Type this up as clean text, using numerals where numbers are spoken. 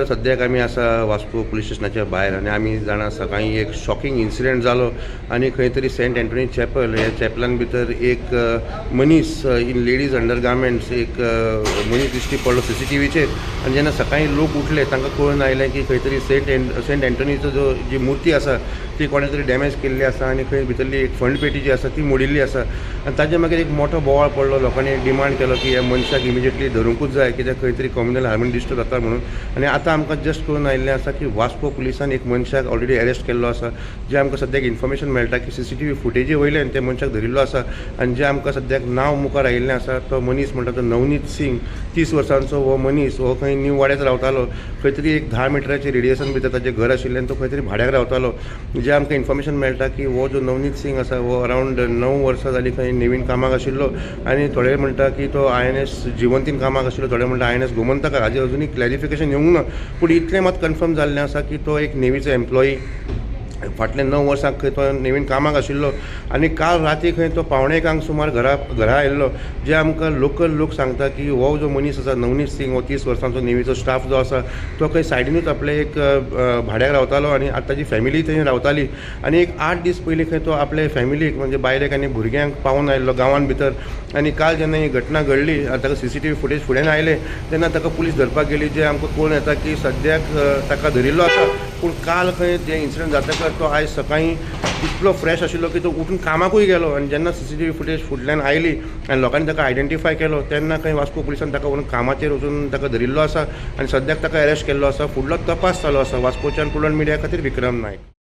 सद्याक आमी आसा वास्को पुलीस स्टेशनाच्या भायर आनी आमी जाणा सकाळीं एक शॉकिंग इन्सिडेंट जालो आनी खंय तरी सेंट एंटनी चॅपल ह्या चॅपलान भितर एक मनीस इन लेडीज अंडरगार्मेंट्स एक मनीस दिश्टी पडलो CCTVचेर आनी जेन्ना सकाळीं लोक उठले तांकां कळून आयलें की खंय तरी सेंट एंटनीचो जी मुर्ती आसा ती कोणे तरी डॅमेज केल्ली आसा आनी खंय भितरली एक फंड पेटी जी आसा ती मोडिल्ली आसा आनी ताजे मागीर एक मोठो बोवाळ पडलो. लोकांनी डिमांड केलो की ह्या मनशाक इमिजिएटली धरूंकूच जाय कित्याक खंय तरी कम्युनल हार्मनी डिस्टर्ब जाता म्हणून. आनी आतां आमकां जस्ट कळून आयिल्लें आसा की वास्को पुलिसान एक मनशाक ऑलरेडी अरेस्ट केल्लो आसा. जे आमकां सद्याक इन्फॉर्मेशन मेळटा की CCTV फुटेजी वयल्यान त्या मनशाक धरिल्लो आसा आनी जे आमकां सद्याक नांव मुखार आयिल्लें आसा तो मनीस म्हणटा तो नवनीत सिंग 30 वर्सांचो हो मनीस हो खंय न्यू वाड्यार रावतालो. खंय तरी एक 10 मिटराचें रेडियसन भितर ताचें घर आशिल्लें तो खंय तरी भाड्याक रावतालो. जे आमकां इन्फॉर्मेशन मेळटा की हो जो नवनीत सिंग आसा हो अरावंड 9 वर्सां जालीं खंय नेवीन कामाक आशिल्लो आनी थोडे म्हणटा की तो INS जिवंतीन कामाक आशिल्लो, थोडे म्हणटा INS गोमंतकार. हाजें अजुनूय क्लॅरिफिकेशन येवंक ना पूण इतलें मात कन्फर्म जाल्लें आसा की तो एक नेवीचो एम्प्लॉई फाटल्या 9 वर्सांक खंय तो नेवीन कामाक आशिल्लो आनी काल राती खंय तो 1:15 सुमार घरा आयिल्लो. जे आमकां लोकल लोक सांगता की हो जो मनीस आसा नवनीत सिंग हो 30 वर्सांचो नेवीचो स्टाफ जो आसा तो खंय सायडीनूच आपले एक भाड्याक रावतालो आनी आतां ताजी फॅमिली थंय रावताली आनी एक 8 दीस पयलीं खंय तो आपले फॅमिलीक म्हणजे बायलेक आनी भुरग्यांक पावून आयिल्लो गांवांत भितर. आनी काल जेन्ना ही घटना घडली आनी ताका CCTV फुटेज फुड्यान आयले तेन्ना ताका पुलीस धरपाक गेली. जे आमकां कळून येता की सद्याक ताका धरिल्लो आसा पूण काल खंय जे इन्सिडंट जातकर तो आयज सकाळीं इतलो फ्रेश आशिल्लो की तो उठून कामाकूय गेलो आनी जेन्ना CCTV फुटेज फुडल्यान आयली आनी लोकांनी ताका आयडेंटिफाय केलो तेन्ना खंय वास्को पुलिसान ताका व्हरून कामाचेर वचून ताका धरिल्लो आसा आनी सद्याक ताका अरेस्ट केल्लो आसा. फुडलो तपास चालू आसा. वास्कोच्यान पुलंड मिडिया खातीर विक्रम नायक.